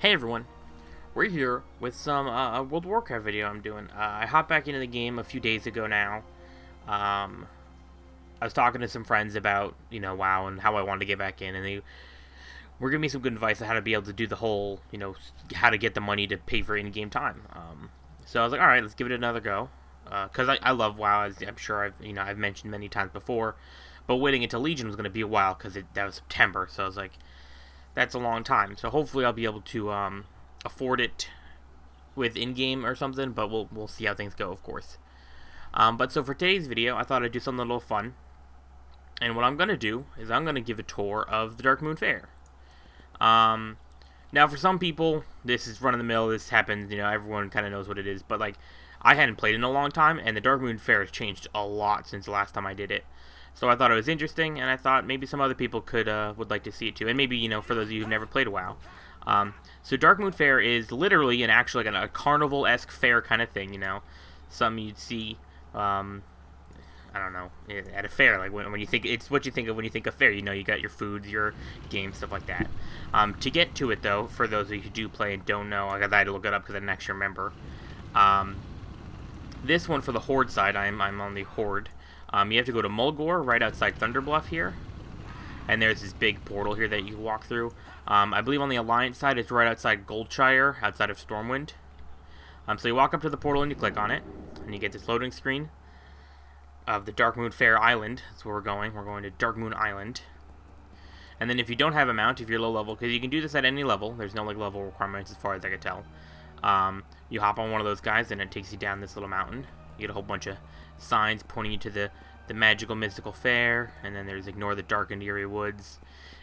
Hey everyone, we're here with some World of Warcraft video I'm doing. I hopped back into the game a few days ago now. I was talking to some friends about, WoW and how I wanted to get back in, and they were giving me some good advice on how to be able to do the whole, how to get the money to pay for in-game time. So I was like, alright, let's give it another go. Because I love WoW, as I'm sure I've mentioned many times before. But waiting until Legion was going to be a while, because that was September, so I was like, that's a long time. So hopefully I'll be able to afford it with in-game or something, but we'll see how things go, of course. But so for today's video, I thought I'd do something a little fun. And what I'm going to do is I'm going to give a tour of the Darkmoon Faire. Now for some people, this is run-of-the-mill, this happens, everyone kind of knows what it is. But like, I hadn't played in a long time, and the Darkmoon Faire has changed a lot since the last time I did it. So I thought it was interesting, and I thought maybe some other people would like to see it too. And maybe, for those of you who've never played WoW. So Darkmoon Faire is literally actually a carnival-esque fair kind of thing, Some you'd see, I don't know, at a fair, like when you think, it's what you think of when you think of fair, you got your foods, your games, stuff like that. To get to it, though, for those of you who do play and don't know, I had to look it up because I didn't actually remember. This one, for the Horde side, I'm on the Horde. You have to go to Mulgore, right outside Thunderbluff here. And there's this big portal here that you walk through. I believe on the Alliance side, it's right outside Goldshire, outside of Stormwind. So you walk up to the portal and you click on it. And you get this loading screen of the Darkmoon Faire Island. That's where we're going. We're going to Darkmoon Island. And then if you don't have a mount, if you're low level, because you can do this at any level. There's no level requirements as far as I can tell. You hop on one of those guys and it takes you down this little mountain. You get a whole bunch of signs pointing you to the magical mystical fair, and then there's ignore the dark and eerie woods,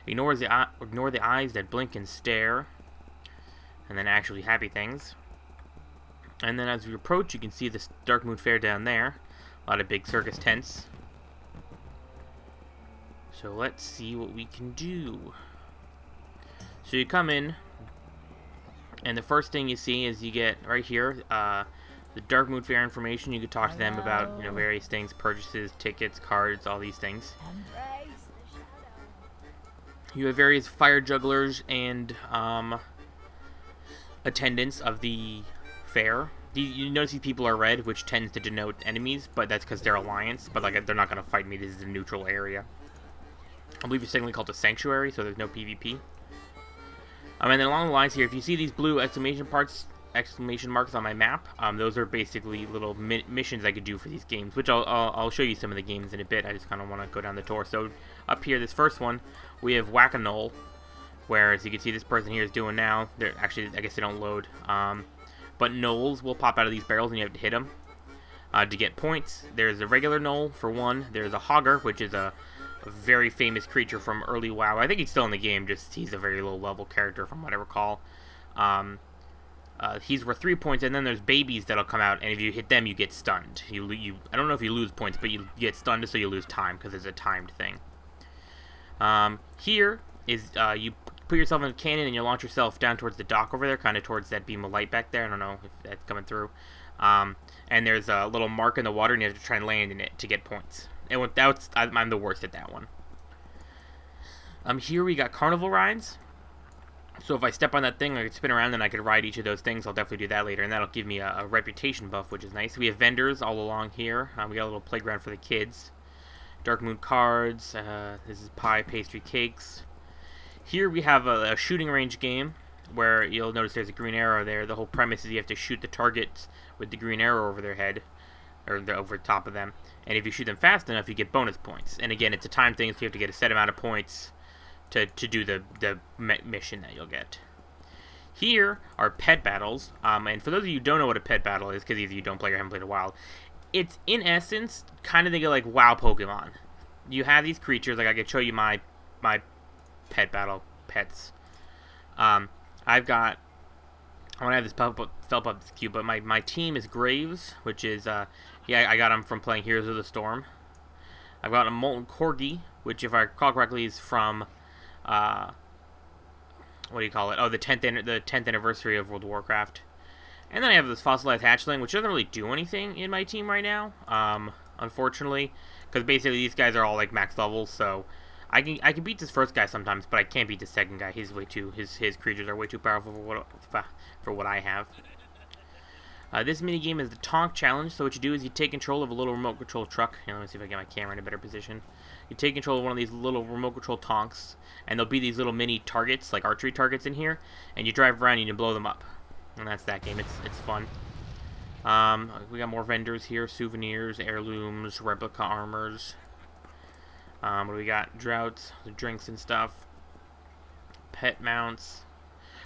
ignore the eyes that blink and stare, and then actually happy things. And then as we approach, you can see this Darkmoon Faire down there, a lot of big circus tents. So let's see what we can do. So you come in, and the first thing you see is you get right here the Darkmoon Faire information. You could talk to them about various things, purchases, tickets, cards, all these things. You have various fire jugglers and attendants of the fair. You notice these people are red, which tends to denote enemies, but that's because they're Alliance. But like, they're not going to fight me. This is a neutral area. I believe it's technically called a sanctuary, so there's no PvP. And then along the lines here, if you see these blue exclamation marks on my map, those are basically little missions I could do for these games, which I'll show you some of the games in a bit. I just kind of want to go down the tour. So up here, this first one, we have Whack-A-Knoll, where as you can see, this person here is doing now. They're actually, I guess they don't load, but gnolls will pop out of these barrels and you have to hit them to get points. There's a regular gnoll for one. There's a Hogger, which is a very famous creature from early WoW. I think he's still in the game, just he's a very low level character from what I recall. He's worth 3 points, and then there's babies that'll come out, and if you hit them, you get stunned. I don't know if you lose points, but you get stunned, so you lose time, because it's a timed thing. Here is, you put yourself in a cannon, and you launch yourself down towards the dock over there, kind of towards that beam of light back there. I don't know if that's coming through. And there's a little mark in the water, and you have to try and land in it to get points. And I'm the worst at that one. Here we got carnival rides. So if I step on that thing, I could spin around and I could ride each of those things. I'll definitely do that later, and that'll give me a reputation buff, which is nice. We have vendors all along here. We got a little playground for the kids. Darkmoon cards. This is pie, pastry, cakes. Here we have a shooting range game where you'll notice there's a green arrow there. The whole premise is you have to shoot the targets with the green arrow over their head, or over the top of them. And if you shoot them fast enough, you get bonus points. And again, it's a time thing, so you have to get a set amount of points to do the mission that you'll get. Here are pet battles, and for those of you who don't know what a pet battle is, because either you don't play or haven't played a while, it's in essence kind of think of like WoW Pokemon. You have these creatures, like I could show you my pet battle pets. I want to have this felt up this cube, but my team is Graves, which is I got him from playing Heroes of the Storm. I've got a Molten Corgi, which if I recall correctly is from what do you call it? Oh, the 10th anniversary of World of Warcraft. And then I have this fossilized hatchling, which doesn't really do anything in my team right now, unfortunately, because basically these guys are all like max levels. So I can beat this first guy sometimes, but I can't beat the second guy. He's way too his creatures are way too powerful for what I have. This mini game is the Tonk Challenge. So what you do is you take control of a little remote control truck. Let me see if I can get my camera in a better position. You take control of one of these little remote control tonks, and there'll be these little mini targets, like archery targets in here, and you drive around and you blow them up. And that's that game. It's fun. We got more vendors here: souvenirs, heirlooms, replica armors. What do we got? Droughts, drinks and stuff. Pet mounts.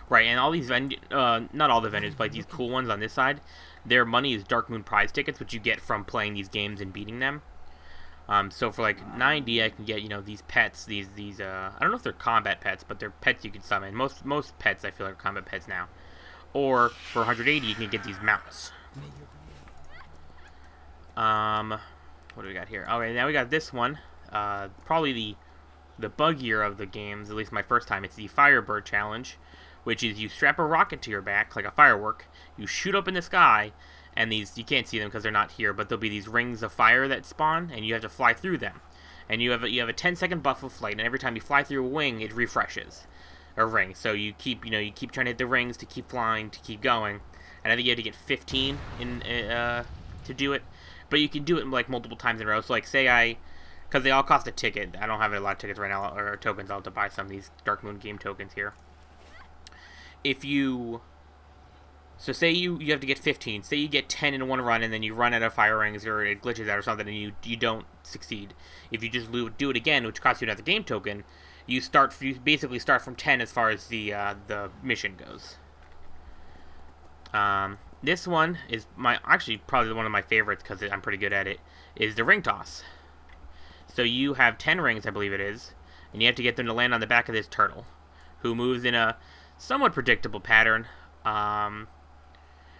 Right, and all these not all the vendors, but like these cool ones on this side, their money is Dark Moon prize tickets, which you get from playing these games and beating them. So for like 90, I can get, these pets, these I don't know if they're combat pets, but they're pets you can summon. Most pets I feel like are combat pets now. Or for 180, you can get these mounts. What do we got here? Okay, now we got this one. Probably the buggier of the games, at least my first time. It's the Firebird Challenge, which is you strap a rocket to your back, like a firework, you shoot up in the sky, and these, you can't see them because they're not here, but there'll be these rings of fire that spawn, and you have to fly through them. And you have a 10-second buff of flight, and every time you fly through a wing, it refreshes a ring. So you keep trying to hit the rings to keep flying, to keep going. And I think you have to get 15 to do it, but you can do it like multiple times in a row. So like say because they all cost a ticket. I don't have a lot of tickets right now, or tokens. I'll have to buy some of these Dark Moon game tokens here. So say you have to get 15. Say you get 10 in one run, and then you run out of fire rings, or it glitches out or something, and you don't succeed. If you just do it again, which costs you another game token, you basically start from 10 as far as the mission goes. This one is actually probably one of my favorites because I'm pretty good at it. Is the ring toss. So you have 10 rings, I believe it is, and you have to get them to land on the back of this turtle, who moves in a somewhat predictable pattern.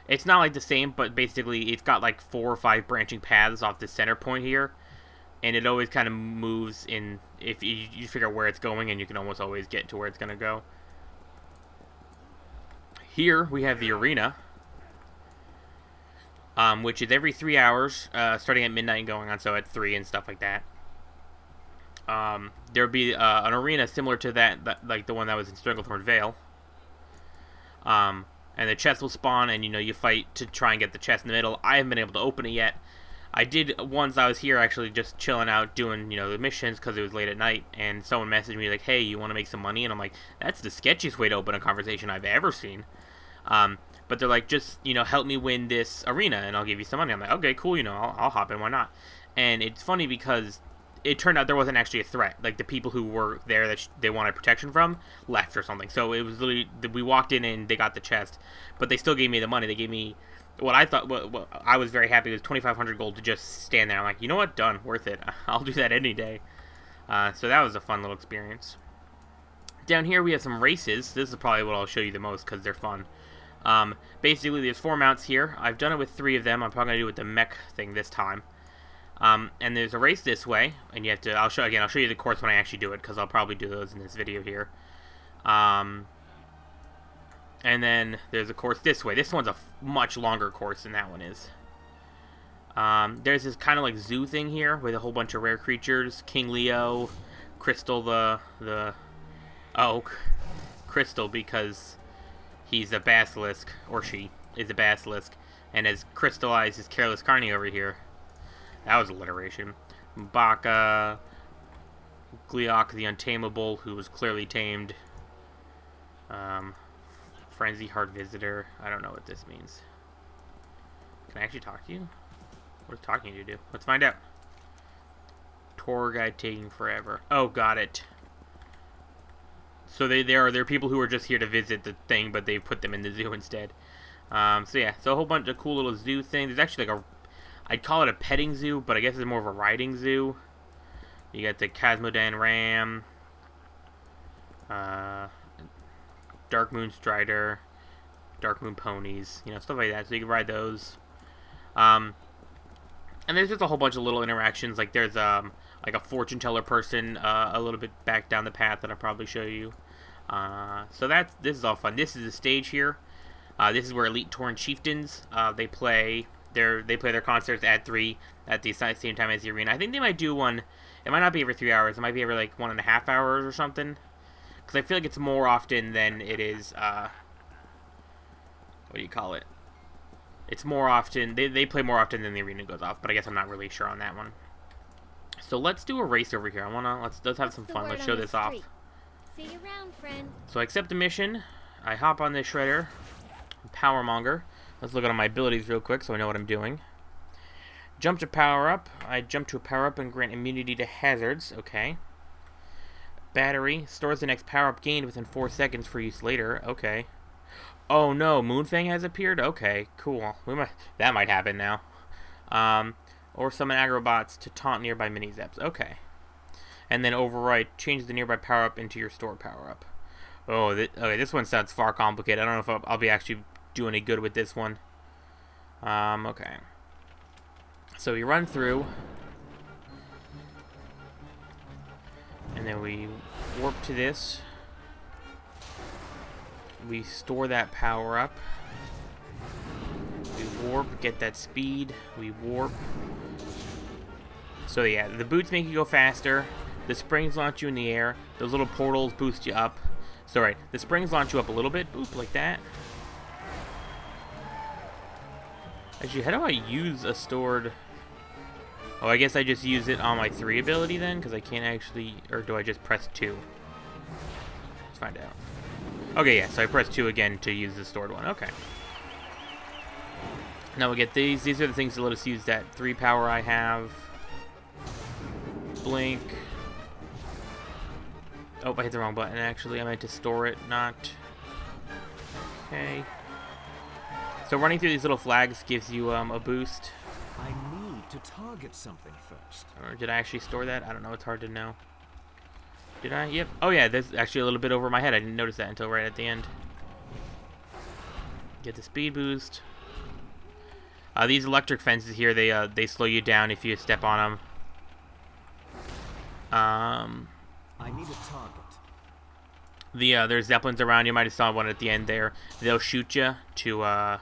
It's not like the same, but basically it's got like 4 or 5 branching paths off the center point here, and it always kind of moves in. If you figure out where it's going, and you can almost always get to where it's going to go. Here we have the arena, which is every 3 hours, starting at midnight and going on, so at 3 and stuff like that. There'll be an arena similar to that, like the one that was in Stranglethorn Vale. And the chest will spawn, and you fight to try and get the chest in the middle. I haven't been able to open it yet. I did once I was here, actually just chilling out doing the missions because it was late at night, and someone messaged me like, "Hey, you want to make some money?" And I'm like, "That's the sketchiest way to open a conversation I've ever seen." But they're like, "Just help me win this arena, and I'll give you some money." I'm like, "Okay, cool. I'll hop in. Why not?" And it's funny because it turned out there wasn't actually a threat. Like, the people who were there that they wanted protection from left or something. So it was literally, we walked in and they got the chest, but they still gave me the money. They gave me what I thought, what I was very happy, was 2,500 gold to just stand there. I'm like, you know what, done, worth it. I'll do that any day. So that was a fun little experience. Down here we have some races. This is probably what I'll show you the most because they're fun. Basically there's 4 mounts here. I've done it with 3 of them. I'm probably going to do it with the mech thing this time. And there's a race this way, and you have to, I'll show you the course when I actually do it, because I'll probably do those in this video here. And then there's a course this way. This one's a much longer course than that one is. There's this kind of like zoo thing here with a whole bunch of rare creatures. King Leo, Crystal Crystal, because he's a basilisk, or she is a basilisk, and has crystallized his Careless Carney over here. That was alliteration. Baka, Gleok the Untamable, who was clearly tamed. Frenzy Heart Visitor. I don't know what this means. Can I actually talk to you? What does talking to you do? Let's find out. Tour guide taking forever. Oh, got it. So there are people who are just here to visit the thing, but they put them in the zoo instead. So yeah, so a whole bunch of cool little zoo things. There's actually like I'd call it a petting zoo, but I guess it's more of a riding zoo. You got the Casmodan Ram, Dark Moon Strider, Dark Moon Ponies, stuff like that. So you can ride those. And there's just a whole bunch of little interactions. Like there's like a fortune teller person a little bit back down the path that I'll probably show you. So this is all fun. This is the stage here. This is where Elite Tauren Chieftains they play their concerts at 3 at the same time as the arena. I think they might do one It might not be every 3 hours. It might be every like 1.5 hours or something. Because I feel like it's more often than it is, what do you call it? It's more often, they play more often than the arena goes off, but I guess I'm not really sure on that one. So let's do a race over here. Let's have some fun. Let's show this off. See you around, friend. So I accept the mission. I hop on this shredder. Powermonger. Let's look at all my abilities real quick so I know what I'm doing. Jump to power up. I jump to a power up and grant immunity to hazards. Okay. Battery. Stores the next power up gained within 4 seconds for use later. Okay. Oh no, Moonfang has appeared? Okay, cool. That might happen now. Or summon agrobots to taunt nearby mini-zaps. Okay. And then overwrite. Change the nearby power-up into your store power-up. Oh, okay, this one sounds far complicated. I don't know if I'll be actually doing any good with this one. Okay. So we run through. And then we warp to this. We store that power up. We warp, get that speed. We warp. So yeah, the boots make you go faster. The springs launch you in the air. Those little portals boost you up. So right, the springs launch you up a little bit. Boop, like that. Actually, how do I use a stored... Oh, I guess I just use it on my 3 ability then, because I can't actually... Or do I just press 2? Let's find out. Okay, yeah, so I press 2 again to use the stored one. Okay. Now we get these. These are the things that let us use that 3 power I have. Blink. Oh, I hit the wrong button, actually. I meant to store it, not... Okay. So running through these little flags gives you a boost. I need to target something first. Or did I actually store that? I don't know. It's hard to know. Did I? Yep. Oh, yeah. There's actually a little bit over my head. I didn't notice that until right at the end. Get the speed boost. These electric fences here, they slow you down if you step on them. I need a target. There's zeppelins around. You might have saw one at the end there. They'll shoot you to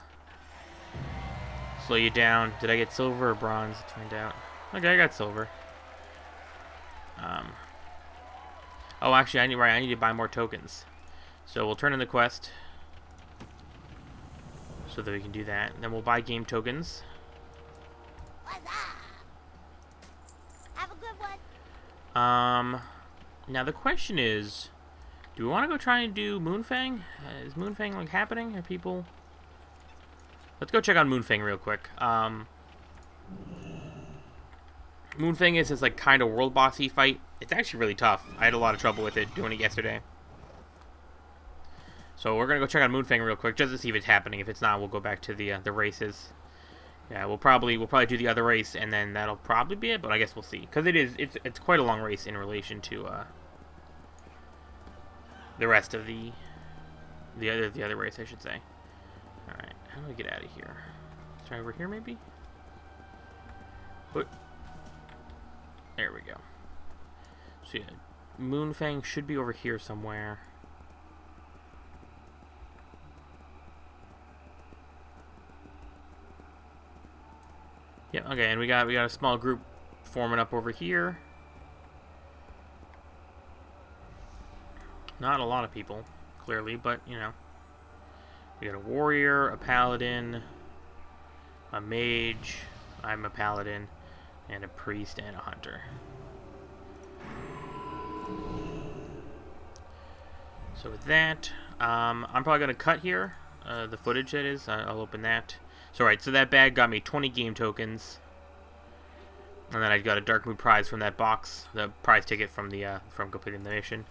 slow you down. Did I get silver or bronze? Let's find out. Okay, I got silver. Oh, actually, I need to buy more tokens. So we'll turn in the quest so that we can do that. And then we'll buy game tokens. What's up? Have a good one. Now the question is, do we want to go try and do Moonfang? Is Moonfang like happening? Are people? Let's go check on Moonfang real quick. Moonfang is this like kind of world bossy fight. It's actually really tough. I had a lot of trouble with it doing it yesterday. So we're gonna go check on Moonfang real quick just to see if it's happening. If it's not, we'll go back to the races. Yeah, we'll probably do the other race and then that'll probably be it. But I guess we'll see because it's quite a long race in relation to the rest of the other race, I should say. All right, how do I get out of here? Try over here maybe. But there we go. So yeah, Moonfang should be over here somewhere. Yep. Okay, and we got a small group forming up over here. Not a lot of people, clearly, but you know, we got a warrior, a paladin, a mage. I'm a paladin, and a priest and a hunter. So with that, I'm probably gonna cut here. The footage that is. I'll open that. So right, so that bag got me 20 game tokens, and then I got a Dark Moon prize from that box, the prize ticket from the from completing the mission.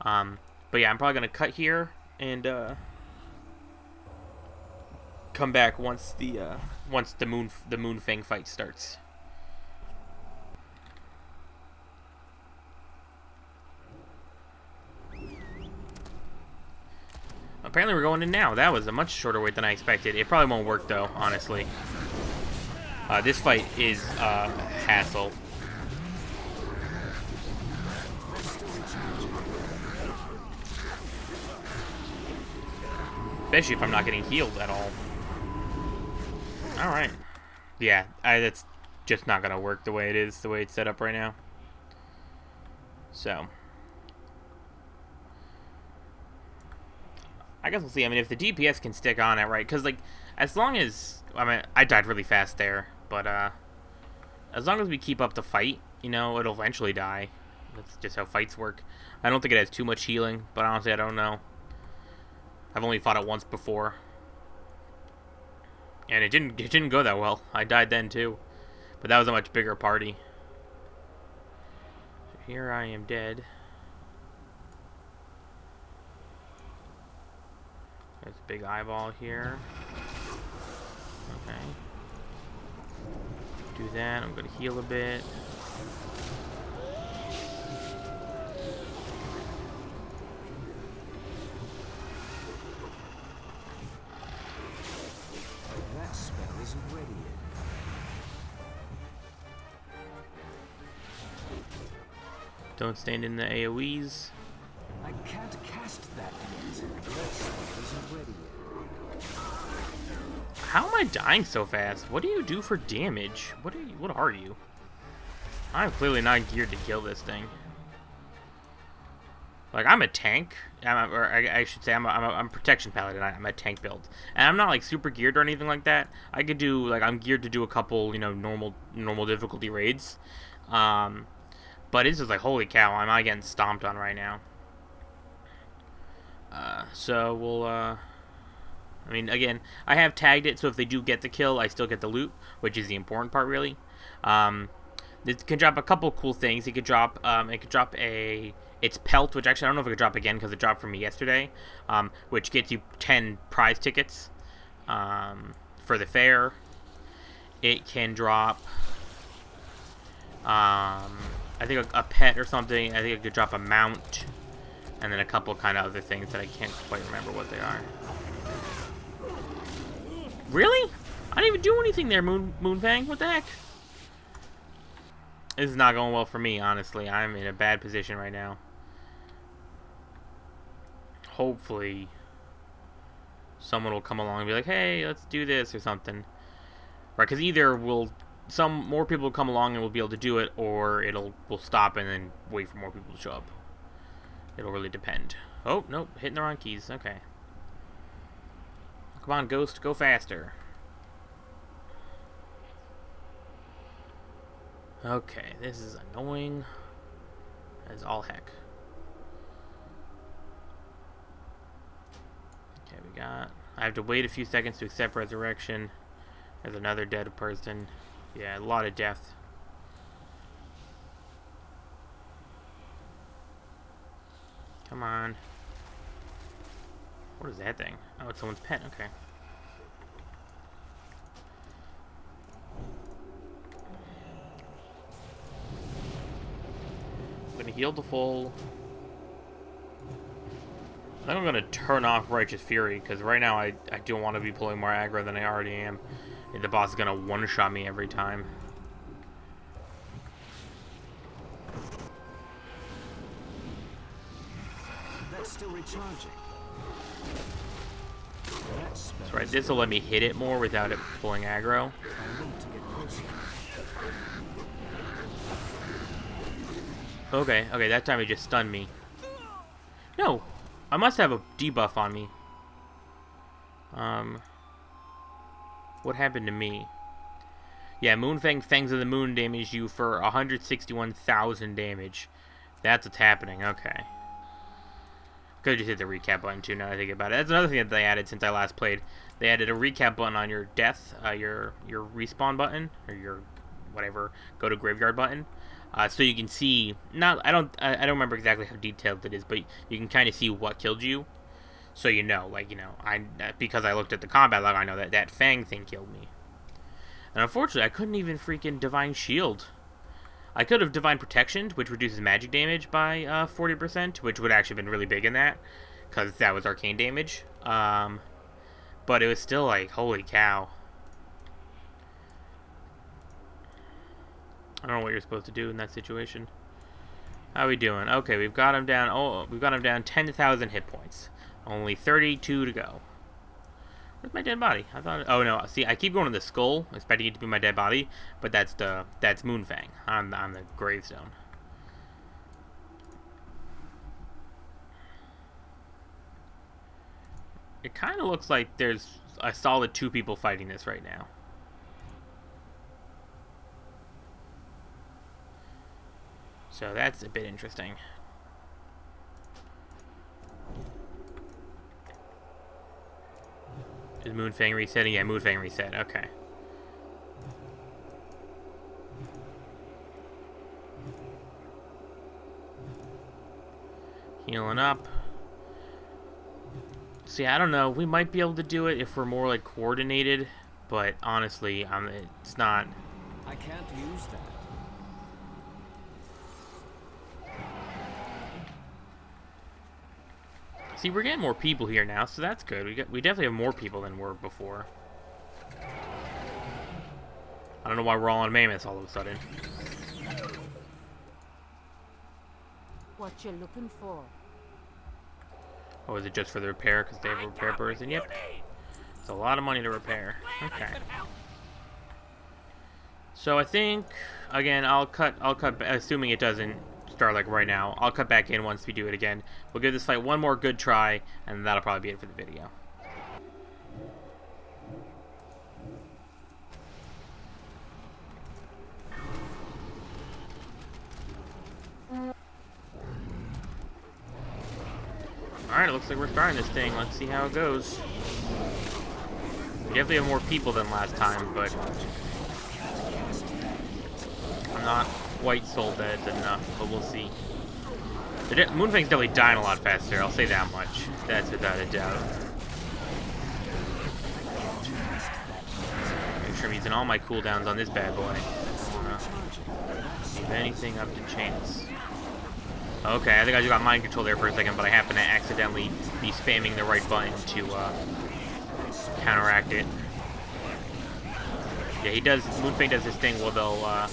But yeah, I'm probably gonna cut here and come back once the Moonfang fight starts. Apparently we're going in now. That was a much shorter wait than I expected. It probably won't work though, honestly. This fight is hassle. Especially if I'm not getting healed at all. Alright. Yeah, that's just not gonna work the way it is, the way it's set up right now. So I guess we'll see. I mean, if the DPS can stick on it, right? Because, like, as long as... I mean, I died really fast there. But, as long as we keep up the fight, you know, it'll eventually die. That's just how fights work. I don't think it has too much healing, but honestly, I don't know. I've only fought it once before. And it didn't go that well. I died then, too. But that was a much bigger party. So here I am dead. There's a big eyeball here. Okay. Do that. I'm going to heal a bit. That spell isn't ready yet. Don't stand in the AoEs. I can't cast that yet. That spell isn't ready yet. How am I dying so fast? What do you do for damage? What are you? I'm clearly not geared to kill this thing. Like, I'm a tank, I should say I'm a protection paladin. I'm a tank build, and I'm not like super geared or anything like that. I could do like I'm geared to do a couple, you know, normal difficulty raids, but it's just like holy cow, am I getting stomped on right now? So we'll I mean, again, I have tagged it, so if they do get the kill, I still get the loot, which is the important part, really. It can drop a couple cool things. It could drop its pelt, which actually I don't know if it could drop again because it dropped for me yesterday, which gets you 10 prize tickets for the fair. It can drop, I think a pet or something. I think it could drop a mount, and then a couple kind of other things that I can't quite remember what they are. Really? I didn't even do anything there, Moonfang. What the heck? This is not going well for me, honestly. I'm in a bad position right now. Hopefully, someone will come along and be like, hey, let's do this or something. Right, because either more people will come along and we'll be able to do it, or we'll stop and then wait for more people to show up. It'll really depend. Oh, nope, hitting the wrong keys. Okay. Come on, Ghost, go faster. Okay, this is annoying as all heck. Okay, I have to wait a few seconds to accept resurrection. There's another dead person. Yeah, a lot of death. Come on. What is that thing? Oh, it's someone's pet. Okay. I'm gonna heal to full. I think I'm gonna turn off Righteous Fury because right now I don't want to be pulling more aggro than I already am. And the boss is gonna one-shot me every time. That's still recharging. That's right. This will let me hit it more without it pulling aggro. I need to get closer. Okay, that time it just stunned me. No, I must have a debuff on me. What happened to me? Yeah, Moonfang Fangs of the Moon damaged you for 161,000 damage. That's what's happening, okay. Could just hit the recap button too, now that I think about it. That's another thing that they added since I last played. They added a recap button on your death, your respawn button, or your whatever, go to graveyard button. So you can see, I don't remember exactly how detailed it is, but you can kind of see what killed you. So you know, like, you know, because I looked at the combat log, I know that Fang thing killed me. And unfortunately, I couldn't even freaking Divine Shield. I could have Divine Protection, which reduces magic damage by 40%, which would actually have been really big in that, because that was arcane damage. But it was still like, holy cow. I don't know what you're supposed to do in that situation. How are we doing? Okay, we've got him down. Oh, we've got him down 10,000 hit points. Only 32 to go. Where's my dead body? I thought. Oh no! See, I keep going to the skull, expecting it to be my dead body, but that's Moonfang on the gravestone. It kind of looks like there's a solid 2 people fighting this right now. So that's a bit interesting. Is Moonfang resetting? Yeah, Moonfang reset. Okay. Healing up. See, I don't know. We might be able to do it if we're more like coordinated, but honestly, it's not. I can't use that. See, we're getting more people here now, so that's good. We definitely have more people than were before. I don't know why we're all on mammoths all of a sudden. What you looking for? Oh, is it just for the repair because they have a repair person? Yep. It's a lot of money to repair. Okay. So I think again I'll cut assuming it doesn't start like right now. I'll cut back in once we do it again. We'll give this fight one more good try, and that'll probably be it for the video. Alright, it looks like we're starting this thing. Let's see how it goes. We definitely have more people than last time, but I'm not quite sold that it's enough, but we'll see. Moonfang's definitely dying a lot faster, I'll say that much. That's without a doubt. Make sure I'm using all my cooldowns on this bad boy. Leave anything up to chance. Okay, I think I just got mind control there for a second, but I happen to accidentally be spamming the right button to counteract it. Yeah, Moonfang does this thing where they'll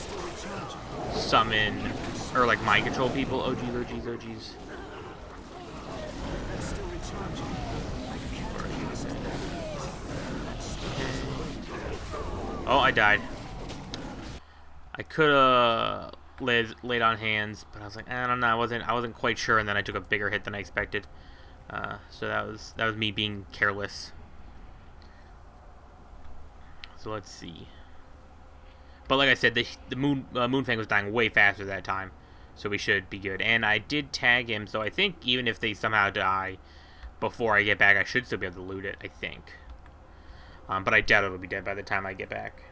summon, or like mind control people. Oh geez, oh geez, oh geez. Oh, I died. I could have laid on hands, but I was like, I don't know. I wasn't quite sure, and then I took a bigger hit than I expected. So that was me being careless. So let's see. But like I said, the Moonfang was dying way faster that time, so we should be good. And I did tag him, so I think even if they somehow die before I get back, I should still be able to loot it. I think. But I doubt it'll be dead by the time I get back.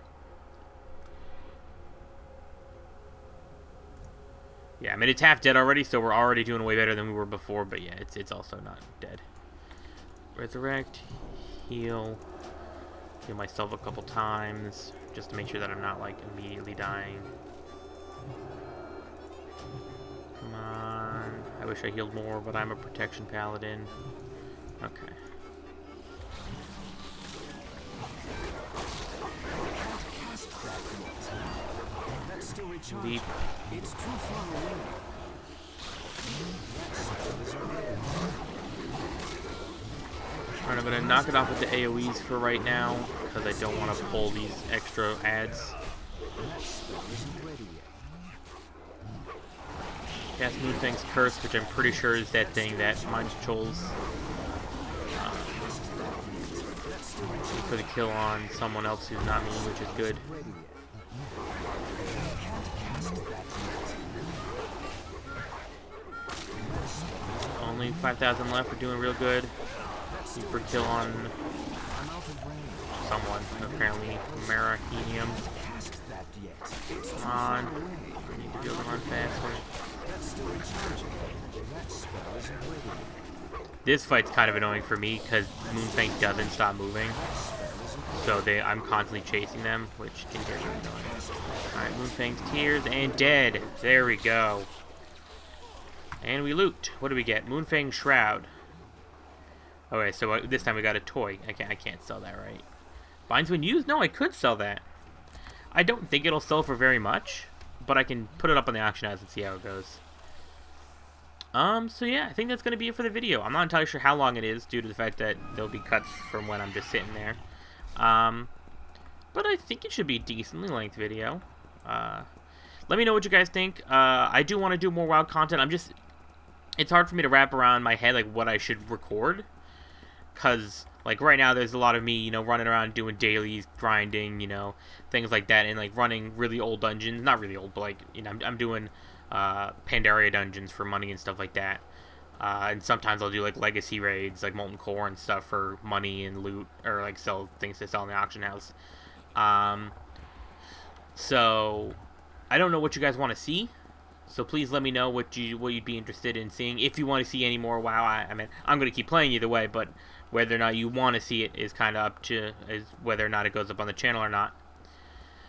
Yeah, I mean, it's half dead already, so we're already doing way better than we were before, but yeah, it's also not dead. Resurrect, heal myself a couple times, just to make sure that I'm not, like, immediately dying. Come on. I wish I healed more, but I'm a protection paladin. Okay. Leap. It's too far away. Alright, I'm going to knock it off with the AoEs for right now, because I don't want to pull these extra ads. Cast Moonfang's Curse, which I'm pretty sure is that thing that mind controls for the kill on someone else who's not me, which is good. Only 5,000 left. We're doing real good. Need for kill on someone. Apparently, Marahenium. Come on. I need to be able to run faster. This fight's kind of annoying for me because Moonfang doesn't stop moving. So I'm constantly chasing them, which can get really annoying. Alright, Moonfang's tears and dead. There we go. And we loot. What do we get? Moonfang Shroud. Okay, so this time we got a toy. I can't sell that, right? Binds when used? No, I could sell that. I don't think it'll sell for very much, but I can put it up on the auction house and see how it goes. So yeah, I think that's going to be it for the video. I'm not entirely sure how long it is due to the fact that there'll be cuts from when I'm just sitting there. But I think it should be a decently length video. Let me know what you guys think. I do want to do more WoW content. It's hard for me to wrap around my head like what I should record. Cause like right now there's a lot of me, you know, running around doing dailies, grinding, you know, things like that, and like running really old dungeons. Not really old, but like, you know, I'm doing Pandaria dungeons for money and stuff like that. And sometimes I'll do like legacy raids, like molten core and stuff for money and loot, or like sell things to sell in the auction house. Um, so I don't know what you guys want to see. So please let me know what you'd be interested in seeing. If you want to see any more WoW, I mean, I'm gonna keep playing either way, but whether or not you want to see it is kind of up to whether or not it goes up on the channel or not.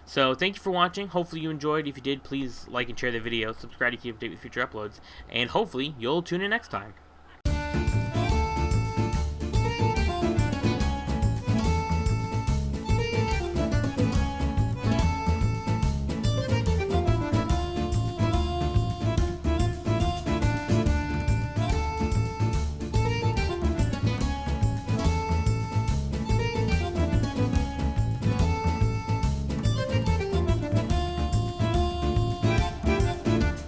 So thank you for watching. Hopefully you enjoyed. If you did, please like and share the video. Subscribe to keep updated with future uploads, and hopefully you'll tune in next time.